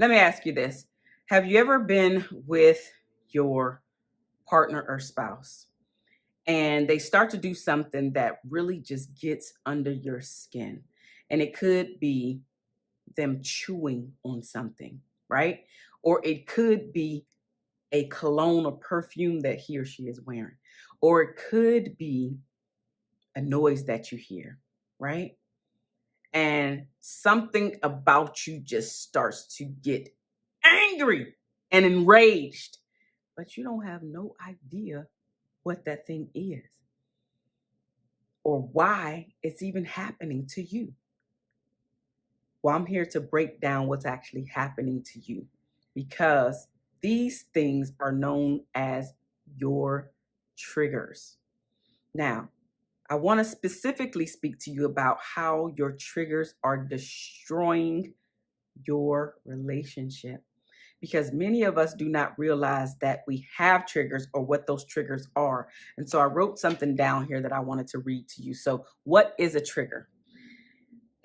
Let me ask you this. Have you ever been with your partner or spouse and they start to do something that really just gets under your skin? And it could be them chewing on something, right? Or it could be a cologne or perfume that he or she is wearing. Or it could be a noise that you hear, right? And something about you just starts to get angry and enraged, but you don't have no idea what that thing is or why it's even happening to you. Well, I'm here to break down what's actually happening to you because these things are known as your triggers. Now, I want to specifically speak to you about how your triggers are destroying your relationship, because many of us do not realize that we have triggers or what those triggers are. And so I wrote something down here that I wanted to read to you. So what is a trigger?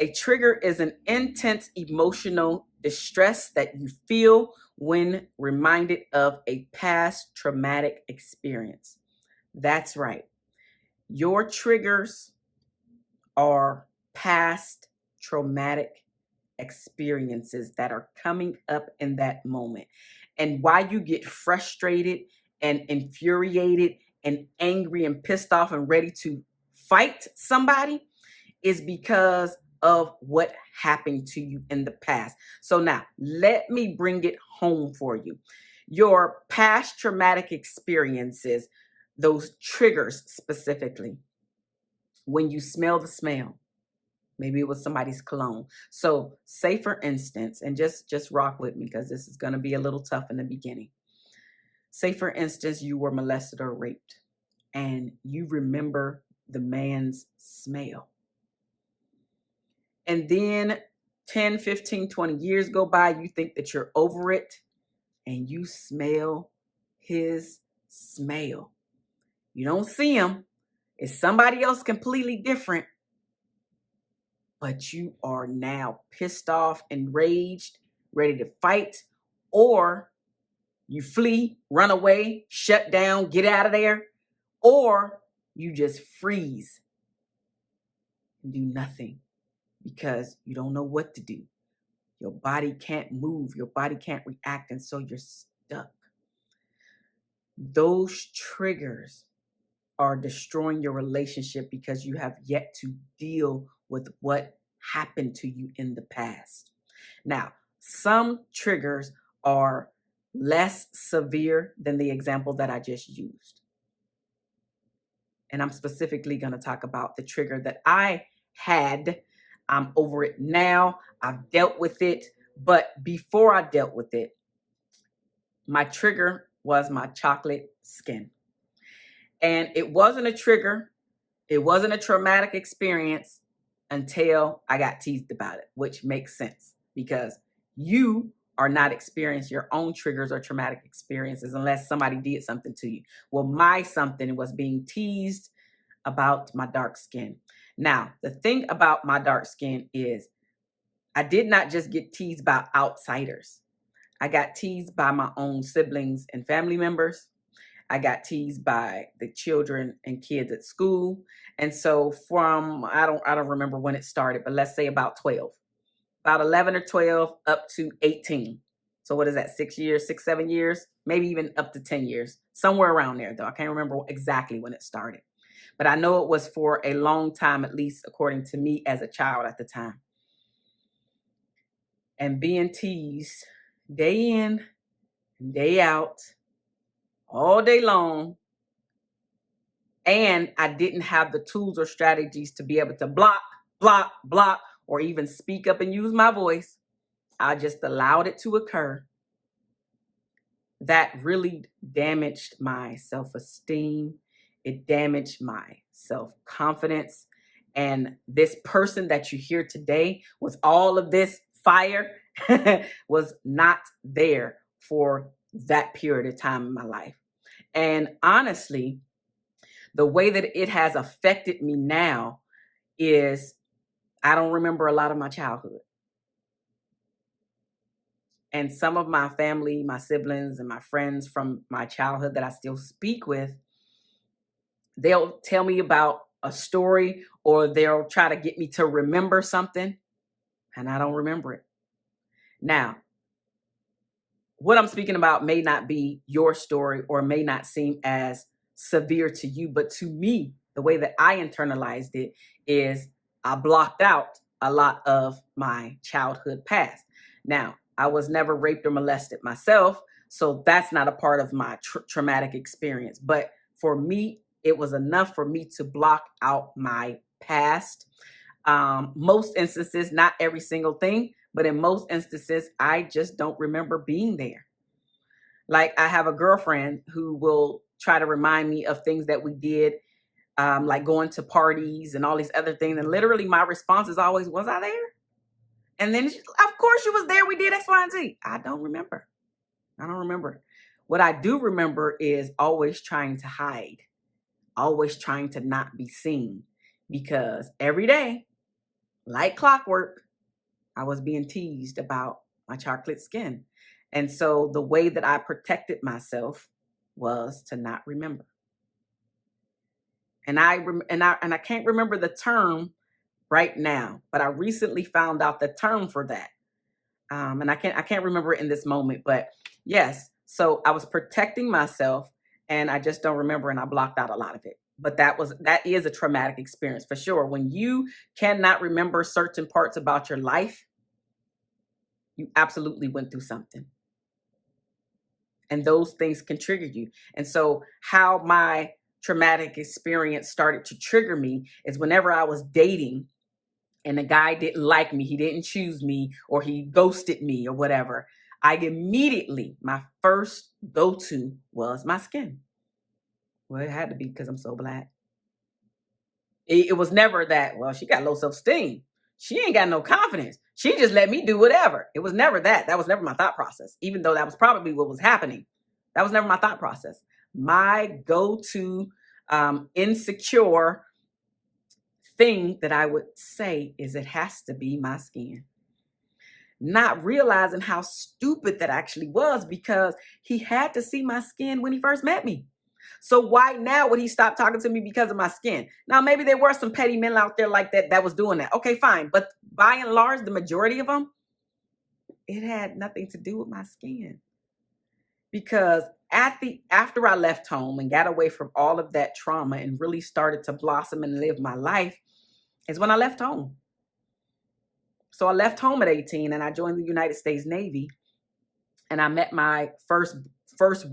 A trigger is an intense emotional distress that you feel when reminded of a past traumatic experience. That's right. Your triggers are past traumatic experiences that are coming up in that moment. And why you get frustrated and infuriated and angry and pissed off and ready to fight somebody is because of what happened to you in the past. So now let me bring it home for you. Your past traumatic experiences, those triggers specifically, when you smell the smell, maybe it was somebody's cologne. So say for instance, and just rock with me because this is going to be a little tough in the beginning. Say for instance, you were molested or raped and you remember the man's smell. And then 10, 15, 20 years go by, you think that you're over it and you smell his smell. You don't see him. It's somebody else completely different. But you are now pissed off, enraged, ready to fight, or you flee, run away, shut down, get out of there, or you just freeze and do nothing because you don't know what to do. Your body can't move, your body can't react, and so you're stuck. Those triggers are destroying your relationship because you have yet to deal with what happened to you in the past. Now, some triggers are less severe than the example that I just used. And I'm specifically going to talk about the trigger that I had. I'm over it now. I've dealt with it. But before I dealt with it, my trigger was my chocolate skin. And it wasn't a trigger. It wasn't a traumatic experience until I got teased about it, which makes sense because you are not experiencing your own triggers or traumatic experiences unless somebody did something to you. Well, my something was being teased about my dark skin. Now, the thing about my dark skin is I did not just get teased by outsiders. I got teased by my own siblings and family members. I got teased by the children and kids at school. And so from, I don't remember when it started, but let's say about 12, about 11 or 12 up to 18. So what is that? 6 years, 6, 7 years, maybe even up to 10 years, somewhere around there though. I can't remember exactly when it started, but I know it was for a long time, at least according to me as a child at the time. And being teased day in and day out, all day long. And I didn't have the tools or strategies to be able to block, or even speak up and use my voice. I just allowed it to occur. That really damaged my self-esteem. It damaged my self-confidence. And this person that you hear today with all of this fire was not there for that period of time in my life. And honestly, the way that it has affected me now is I don't remember a lot of my childhood. And some of my family, my siblings, and my friends from my childhood that I still speak with, they'll tell me about a story or they'll try to get me to remember something, and I don't remember it. Now, what I'm speaking about may not be your story or may not seem as severe to you, but to me, the way that I internalized it is I blocked out a lot of my childhood past. Now, I was never raped or molested myself, so that's not a part of my traumatic experience. But for me, it was enough for me to block out my past. Most instances, not every single thing, but in most instances, I just don't remember being there. Like I have a girlfriend who will try to remind me of things that we did, like going to parties and all these other things. And literally my response is always, was I there? And then, of course you was there. We did X, Y, and Z. I don't remember. I don't remember. What I do remember is always trying to hide, always trying to not be seen, because every day, like clockwork, I was being teased about my chocolate skin. And so the way that I protected myself was to not remember. And I can't remember the term right now, but I recently found out the term for that. And I can't remember it in this moment, but yes. So I was protecting myself and I just don't remember, and I blocked out a lot of it. But that is a traumatic experience for sure. When you cannot remember certain parts about your life, you absolutely went through something. And those things can trigger you. And so how my traumatic experience started to trigger me is whenever I was dating and the guy didn't like me, he didn't choose me, or he ghosted me or whatever, my first go-to was my skin. Well, it had to be because I'm so black. It was never that, well, she got low self-esteem. She ain't got no confidence. She just let me do whatever. It was never that. That was never my thought process, even though that was probably what was happening. That was never my thought process. My go-to insecure thing that I would say is it has to be my skin. Not realizing how stupid that actually was, because he had to see my skin when he first met me. So why now would he stop talking to me because of my skin? Now, maybe there were some petty men out there like that was doing that. Okay, fine. But by and large, the majority of them, it had nothing to do with my skin. Because after I left home and got away from all of that trauma and really started to blossom and live my life is when I left home. So I left home at 18 and I joined the United States Navy, and I met my first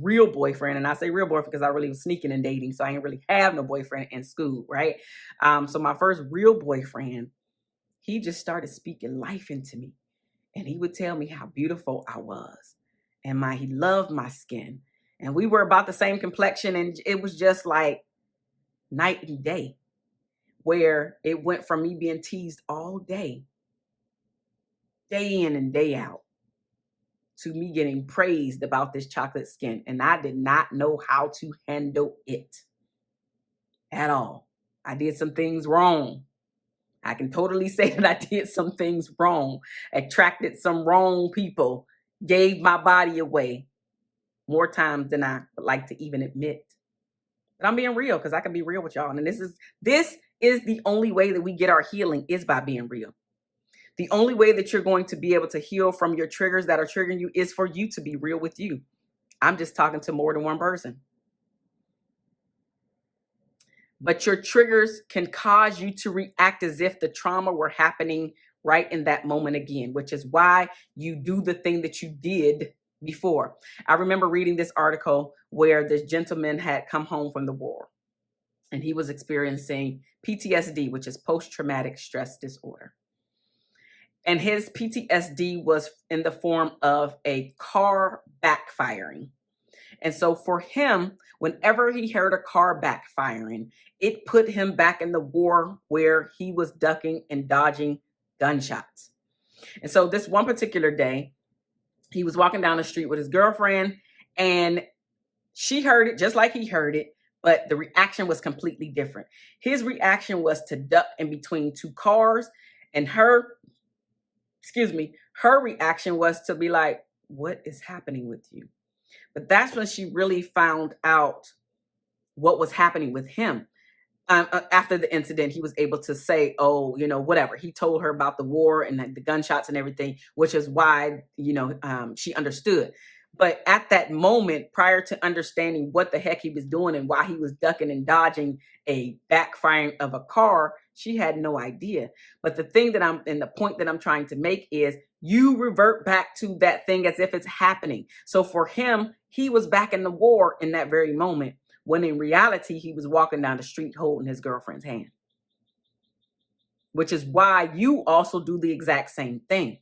real boyfriend. And I say real boyfriend because I really was sneaking and dating. So I didn't really have no boyfriend in school, right? So my first real boyfriend, he just started speaking life into me. And he would tell me how beautiful I was. And he loved my skin. And we were about the same complexion. And it was just like night and day, where it went from me being teased all day in and day out, to me getting praised about this chocolate skin. And I did not know how to handle it at all. I did some things wrong. I can totally say that I did some things wrong, attracted some wrong people, gave my body away more times than I would like to even admit. But I'm being real because I can be real with y'all. And this is the only way that we get our healing, is by being real. The only way that you're going to be able to heal from your triggers that are triggering you is for you to be real with you. I'm just talking to more than one person. But your triggers can cause you to react as if the trauma were happening right in that moment again, which is why you do the thing that you did before. I remember reading this article where this gentleman had come home from the war, and he was experiencing PTSD, which is post-traumatic stress disorder. And his PTSD was in the form of a car backfiring. And so for him, whenever he heard a car backfiring, it put him back in the war where he was ducking and dodging gunshots. And so this one particular day, he was walking down the street with his girlfriend, and she heard it just like he heard it, but the reaction was completely different. His reaction was to duck in between two cars, and her reaction was to be like, what is happening with you? But that's when she really found out what was happening with him. After the incident, he was able to say, oh, whatever. He told her about the war and the gunshots and everything, which is why, she understood. But at that moment, prior to understanding what the heck he was doing and why he was ducking and dodging a backfiring of a car, she had no idea. But the point that I'm trying to make is you revert back to that thing as if it's happening. So for him, he was back in the war in that very moment, when in reality, he was walking down the street holding his girlfriend's hand. Which is why you also do the exact same thing.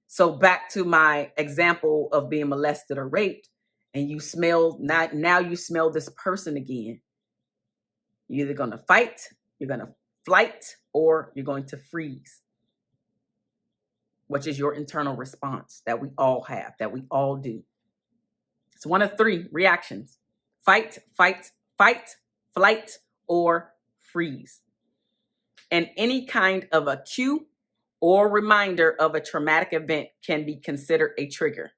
So back to my example of being molested or raped, and you smell, now you smell this person again. You're either going to fight, you're going to flight, or you're going to freeze, which is your internal response that we all have, that we all do. It's one of three reactions: fight, fight, flight, or freeze. And any kind of a cue or reminder of a traumatic event can be considered a trigger.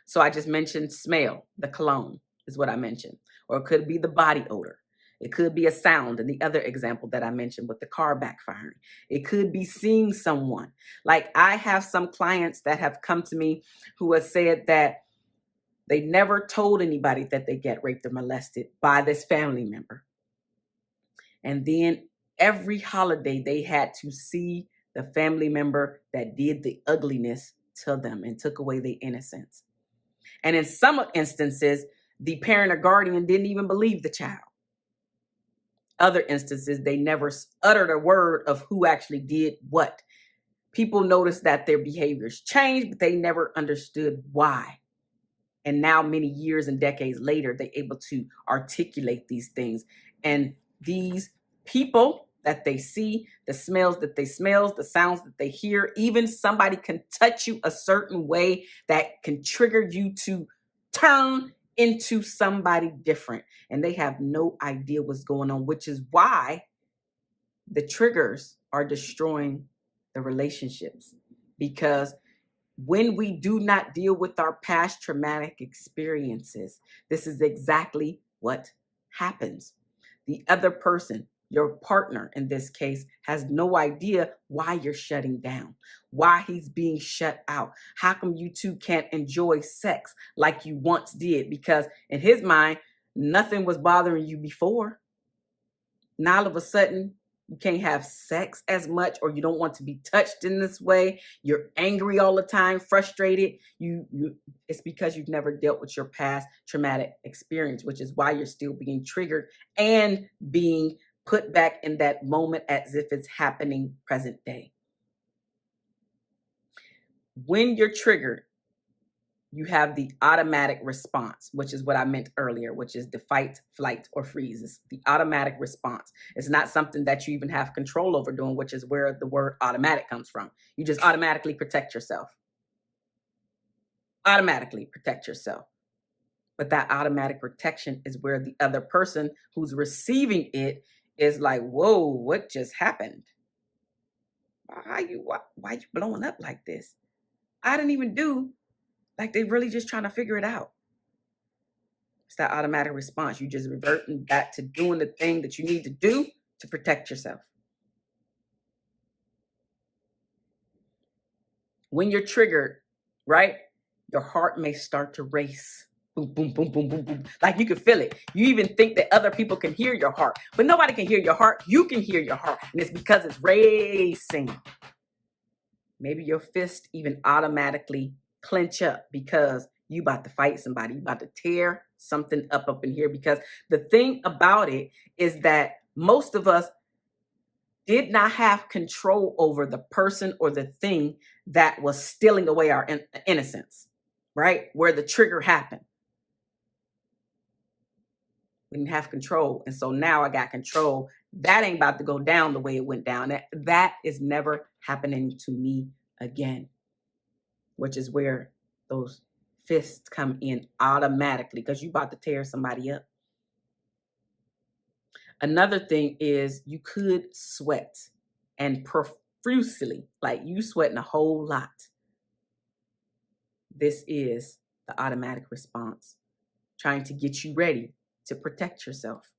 So I just mentioned smell, the cologne is what I mentioned. Or it could be the body odor. It could be a sound in the other example that I mentioned with the car backfiring. It could be seeing someone. Like I have some clients that have come to me who have said that they never told anybody that they get raped or molested by this family member. And then every holiday they had to see the family member that did the ugliness to them and took away their innocence. And in some instances, the parent or guardian didn't even believe the child. Other instances, they never uttered a word of who actually did what. People noticed that their behaviors changed, but they never understood why. And now, many years and decades later, they're able to articulate these things. And these people that they see, the smells that they smell, the sounds that they hear, even somebody can touch you a certain way that can trigger you to turn into somebody different. And they have no idea what's going on, which is why the triggers are destroying the relationships. Because when we do not deal with our past traumatic experiences, this is exactly what happens. The other person, your partner in this case, has no idea why you're shutting down, why he's being shut out. How come you two can't enjoy sex like you once did? Because in his mind, nothing was bothering you before. Now all of a sudden, you can't have sex as much, or you don't want to be touched in this way. You're angry all the time, frustrated. It's because you've never dealt with your past traumatic experience, which is why you're still being triggered and being put back in that moment as if it's happening present day. When you're triggered, you have the automatic response, which is what I meant earlier, which is the fight, flight, or freeze. It's the automatic response. It's not something that you even have control over doing, which is where the word automatic comes from. You just automatically protect yourself. Automatically protect yourself. But that automatic protection is where the other person who's receiving it is like, whoa, what just happened? Why you blowing up like this? I didn't even do. Like they're really just trying to figure it out. It's that automatic response. You just reverting back to doing the thing that you need to do to protect yourself. When you're triggered, right, your heart may start to race. Boom, boom, boom, boom, boom, boom. Like you can feel it. You even think that other people can hear your heart, but nobody can hear your heart. You can hear your heart, and it's because it's racing. Maybe your fist even automatically clench up because you about to fight somebody. You about to tear something up in here. Because the thing about it is that most of us did not have control over the person or the thing that was stealing away our innocence, right? Where the trigger happened. We didn't have control. And so now I got control. That ain't about to go down the way it went down. That is never happening to me again, which is where those fists come in automatically because you about to tear somebody up. Another thing is you could sweat and profusely, like you sweating a whole lot. this is the automatic response, trying to get you ready to protect yourself.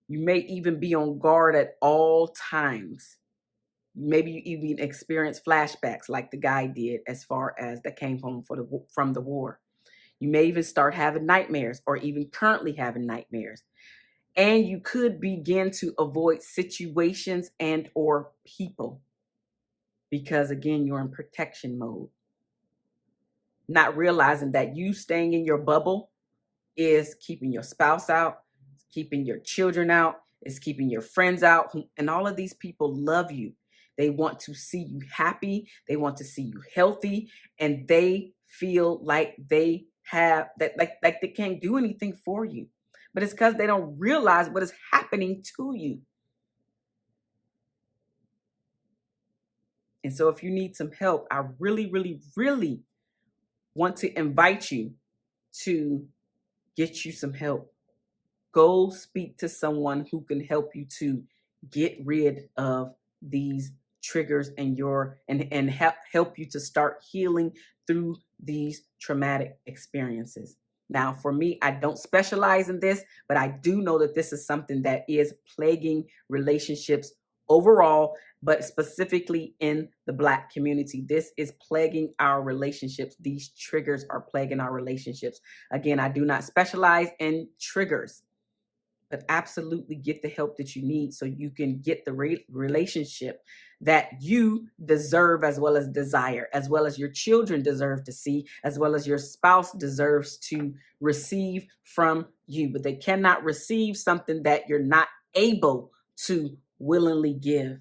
You may even be on guard at all times. Maybe you even experience flashbacks like the guy did, as far as that came home from the war. You may even start having nightmares, or even currently having nightmares. And you could begin to avoid situations and or people because, again, you're in protection mode. Not realizing that you staying in your bubble is keeping your spouse out, keeping your children out, is keeping your friends out. And all of these people love you. They want to see you happy. They want to see you healthy. And they feel like they have that, like they can't do anything for you. But it's because they don't realize what is happening to you. And so if you need some help, I really, really, really want to invite you to get you some help. Go speak to someone who can help you to get rid of these triggers and help you to start healing through these traumatic experiences. Now, for me, I don't specialize in this, but I do know that this is something that is plaguing relationships overall, but specifically in the Black community. This is plaguing our relationships. These triggers are plaguing our relationships. Again, I do not specialize in triggers, but absolutely get the help that you need so you can get the relationship that you deserve, as well as desire, as well as your children deserve to see, as well as your spouse deserves to receive from you. But they cannot receive something that you're not able to willingly give.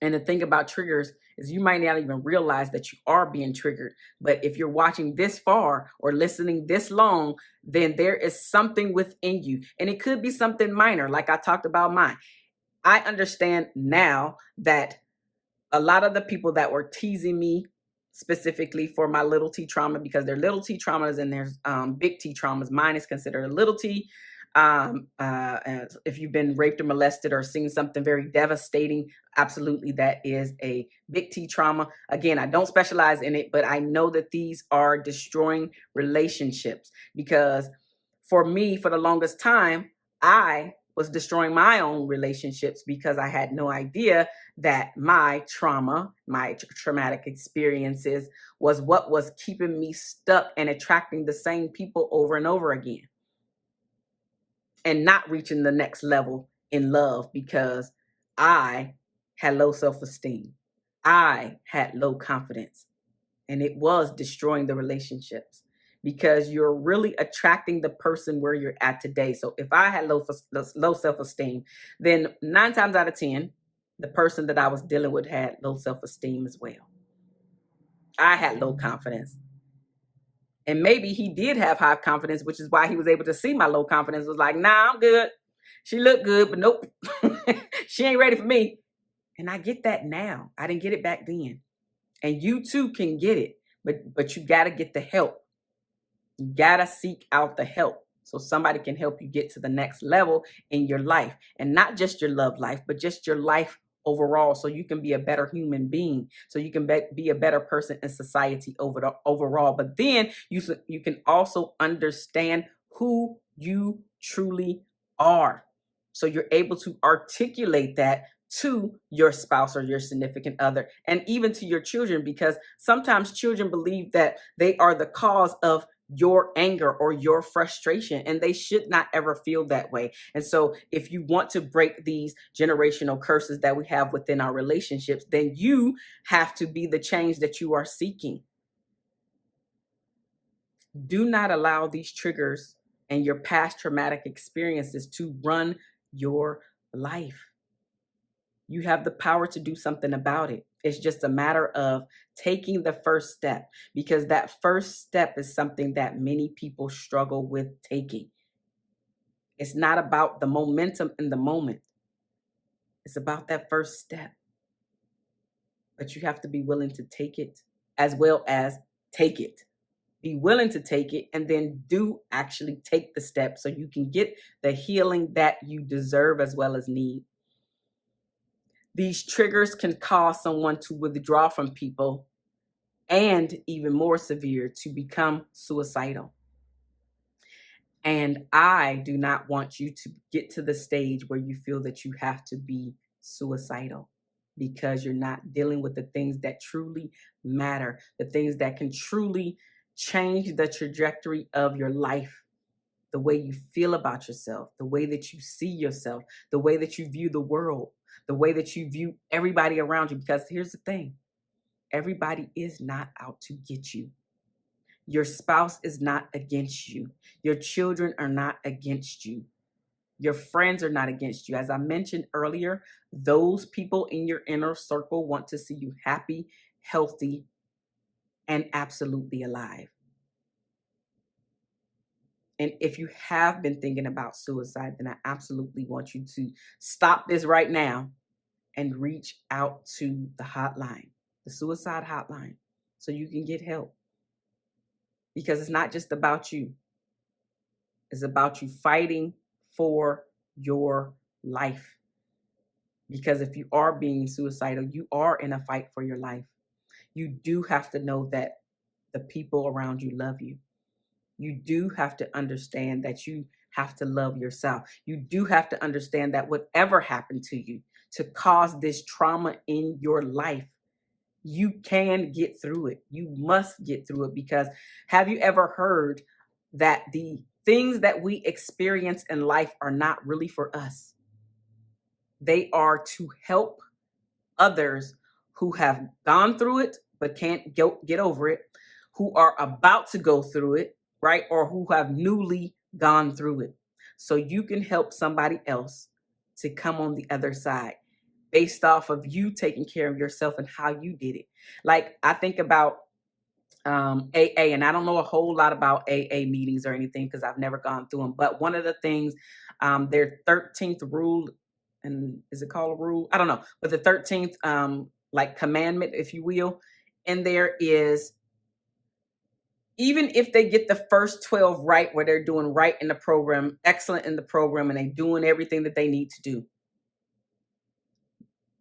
And the thing about triggers is you might not even realize that you are being triggered. But if you're watching this far or listening this long, then there is something within you. And it could be something minor, like I talked about mine. I understand now that a lot of the people that were teasing me specifically for my little T trauma, because they're little T traumas and there's big T traumas. Mine is considered a little T. If you've been raped or molested or seen something very devastating, absolutely, that is a big T trauma. Again, I don't specialize in it, but I know that these are destroying relationships, because for me, for the longest time, I was destroying my own relationships because I had no idea that my trauma, my traumatic experiences was what was keeping me stuck and attracting the same people over and over again, and not reaching the next level in love because I had low self-esteem. I had low confidence, and it was destroying the relationships because you're really attracting the person where you're at today. So if I had low self-esteem, then 9 times out of 10, the person that I was dealing with had low self-esteem as well. I had low confidence. And maybe he did have high confidence, which is why he was able to see my low confidence. Was like, nah, I'm good. She looked good, but nope. She ain't ready for me. And I get that now. I didn't get it back then. And you too can get it, but you got to get the help. You got to seek out the help so somebody can help you get to the next level in your life. And not just your love life, but just your life overall, so you can be a better human being, so you can be a better person in society overall. But then you can also understand who you truly are, so you're able to articulate that to your spouse or your significant other, and even to your children, because sometimes children believe that they are the cause of your anger or your frustration, and they should not ever feel that way. And so if you want to break these generational curses that we have within our relationships, then you have to be the change that you are seeking. Do not allow these triggers and your past traumatic experiences to run your life. You have the power to do something about it. It's just a matter of taking the first step, because that first step is something that many people struggle with taking. It's not about the momentum in the moment. It's about that first step. But you have to be willing to take it, as well as take it. Be willing to take it, and then do actually take the step so you can get the healing that you deserve as well as need. These triggers can cause someone to withdraw from people and even more severe, to become suicidal. And I do not want you to get to the stage where you feel that you have to be suicidal because you're not dealing with the things that truly matter, the things that can truly change the trajectory of your life, the way you feel about yourself, the way that you see yourself, the way that you view the world, the way that you view everybody around you. Because here's the thing, everybody is not out to get you. Your spouse is not against you. Your children are not against you. Your friends are not against you. As I mentioned earlier, those people in your inner circle want to see you happy, healthy, and absolutely alive. And if you have been thinking about suicide, then I absolutely want you to stop this right now and reach out to the hotline, the suicide hotline, so you can get help. Because it's not just about you. It's about you fighting for your life. Because if you are being suicidal, you are in a fight for your life. You do have to know that the people around you love you. You do have to understand that you have to love yourself. You do have to understand that whatever happened to you to cause this trauma in your life, you can get through it. You must get through it, because have you ever heard that the things that we experience in life are not really for us? They are to help others who have gone through it but can't get over it, who are about to go through it, right? Or who have newly gone through it. So you can help somebody else to come on the other side based off of you taking care of yourself and how you did it. Like, I think about AA, and I don't know a whole lot about AA meetings or anything because I've never gone through them. But one of the things, their 13th rule, and is it called a rule? I don't know. But the 13th, like commandment, if you will, and there is, even if they get the first 12 right, where they're doing right in the program, excellent in the program, and they're doing everything that they need to do,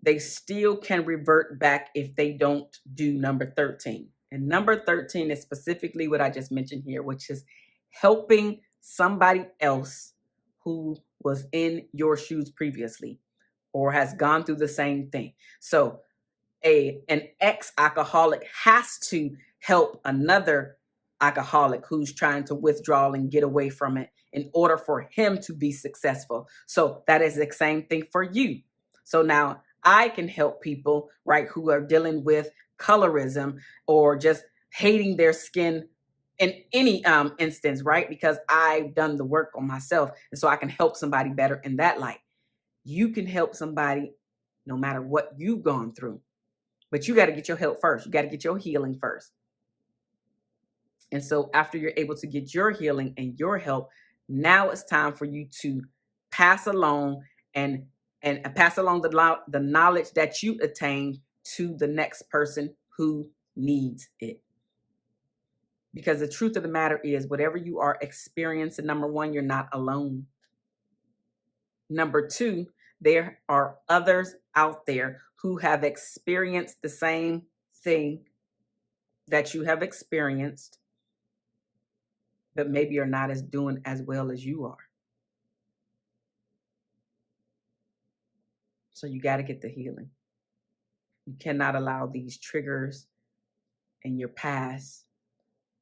they still can revert back if they don't do number 13. And number 13 is specifically what I just mentioned here, which is helping somebody else who was in your shoes previously or has gone through the same thing. So an ex-alcoholic has to help another alcoholic who's trying to withdraw and get away from it in order for him to be successful. So that is the same thing for you. So now I can help people, right, who are dealing with colorism or just hating their skin in any instance, right? Because I've done the work on myself. And so I can help somebody better in that light. You can help somebody no matter what you've gone through. But you got to get your help first. You got to get your healing first. And so after you're able to get your healing and your help, now it's time for you to pass along and pass along the knowledge that you attained to the next person who needs it. Because the truth of the matter is, whatever you are experiencing, number one, you're not alone. Number two, there are others out there who have experienced the same thing that you have experienced, but maybe are not as doing as well as you are. So you got to get the healing. You cannot allow these triggers in your past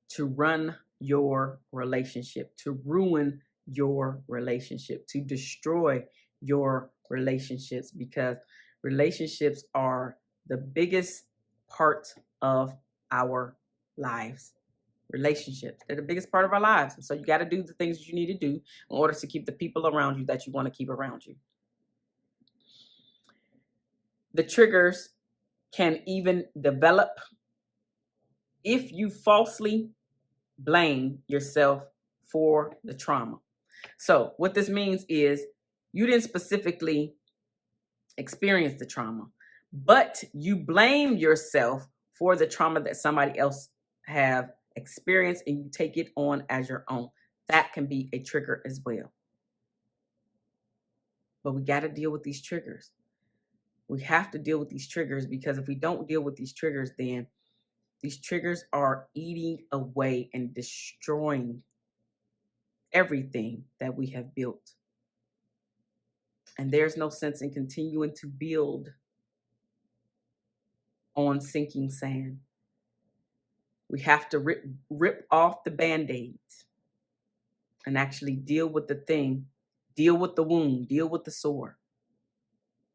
to run your relationship, to ruin your relationship, to destroy your relationships, because relationships are the biggest part of our lives. Relationships, they're the biggest part of our lives. And so you got to do the things that you need to do in order to keep the people around you that you want to keep around you. The triggers can even develop if you falsely blame yourself for the trauma. So what this means is you didn't specifically experience the trauma, but you blame yourself for the trauma that somebody else have experienced, and you take it on as your own. That can be a trigger as well. But we got to deal with these triggers. We have to deal with these triggers, because if we don't deal with these triggers, then These triggers are eating away and destroying everything that we have built. And there's no sense in continuing to build on sinking sand. We have to rip off the Band-Aids and actually deal with the thing, deal with the wound, deal with the sore.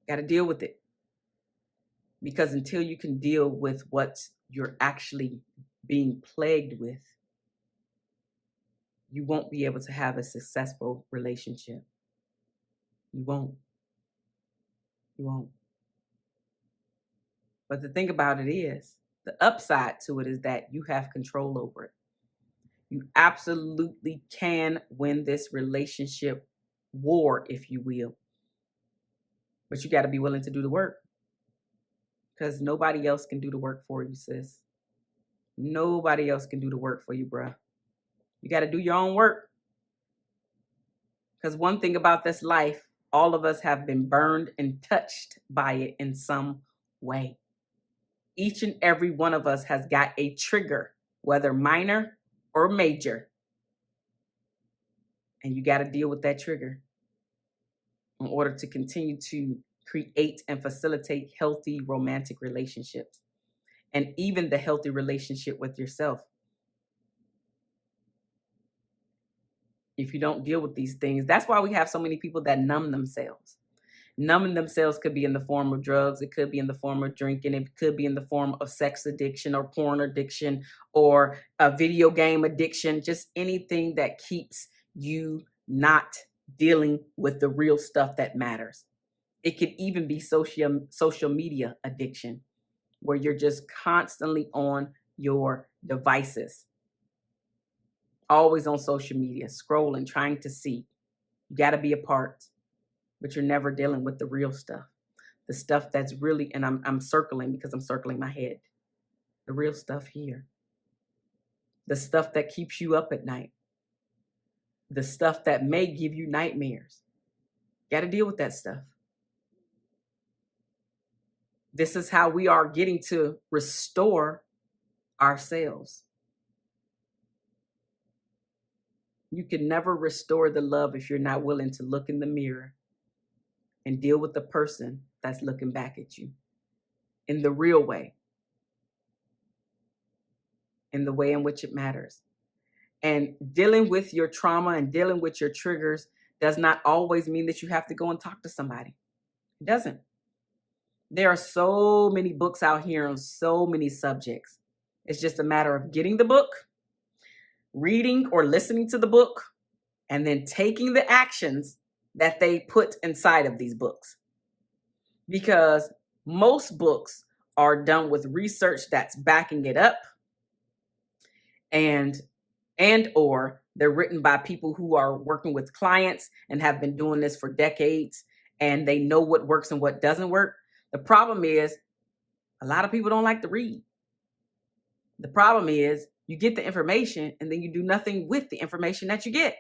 Got to deal with it. Because until you can deal with what you're actually being plagued with, you won't be able to have a successful relationship. You won't. You won't. But the thing about it is, the upside to it is that you have control over it. You absolutely can win this relationship war, if you will. But you got to be willing to do the work. Because nobody else can do the work for you, sis. Nobody else can do the work for you, bruh. You got to do your own work. Because one thing about this life, all of us have been burned and touched by it in some way. Each and every one of us has got a trigger, whether minor or major. And you got to deal with that trigger in order to continue to create and facilitate healthy romantic relationships. And even the healthy relationship with yourself. If you don't deal with these things, that's why we have so many people that numb themselves. Numbing themselves could be in the form of drugs. It could be in the form of drinking. It could be in the form of sex addiction or porn addiction or a video game addiction. Just anything that keeps you not dealing with the real stuff that matters. It could even be social media addiction, where you're just constantly on your devices. Always on social media, scrolling, trying to see. You got to be a part. But you're never dealing with the real stuff. The stuff that's really, and I'm circling because I'm circling my head. The real stuff here. The stuff that keeps you up at night. The stuff that may give you nightmares. Got to deal with that stuff. This is how we are getting to restore ourselves. You can never restore the love if you're not willing to look in the mirror and deal with the person that's looking back at you in the real way, in the way in which it matters. And dealing with your trauma and dealing with your triggers does not always mean that you have to go and talk to somebody. It doesn't. There are so many books out here on so many subjects. It's just a matter of getting the book, reading or listening to the book, and then taking the actions that they put inside of these books. Because most books are done with research that's backing it up, and or they're written by people who are working with clients and have been doing this for decades, and they know what works and what doesn't work. The problem is a lot of people don't like to read. The problem is you get the information and then you do nothing with the information that you get.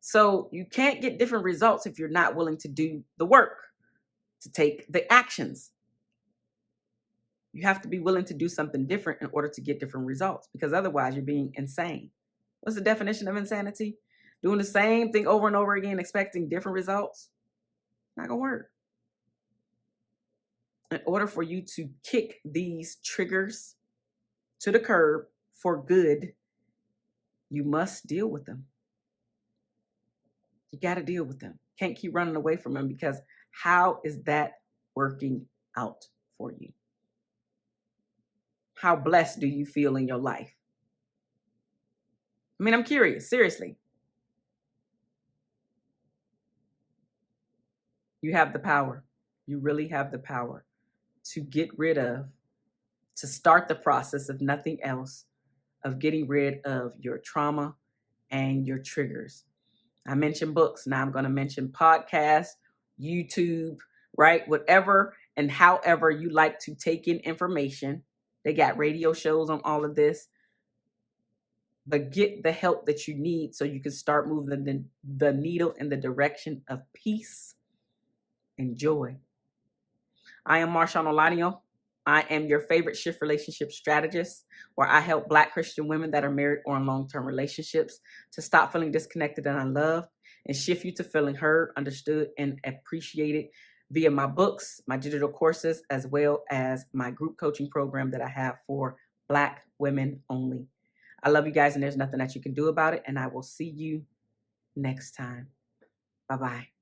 So you can't get different results if you're not willing to do the work, to take the actions. You have to be willing to do something different in order to get different results, because otherwise you're being insane. What's the definition of insanity? Doing the same thing over and over again, expecting different results? Not gonna work. In order for you to kick these triggers to the curb for good, you must deal with them. You got to deal with them. Can't keep running away from them, because how is that working out for you? How blessed do you feel in your life? I mean, I'm curious, seriously. You have the power. You really have the power to get rid of, to start the process, of nothing else, of getting rid of your trauma and your triggers. I mentioned books. Now I'm going to mention podcasts, YouTube, right? Whatever and however you like to take in information. They got radio shows on all of this. But get the help that you need so you can start moving the needle in the direction of peace and joy. I am Marshawn Olanio. I am your favorite shift relationship strategist, where I help Black Christian women that are married or in long-term relationships to stop feeling disconnected and unloved and shift you to feeling heard, understood, and appreciated via my books, my digital courses, as well as my group coaching program that I have for Black women only. I love you guys, and there's nothing that you can do about it. And I will see you next time. Bye-bye.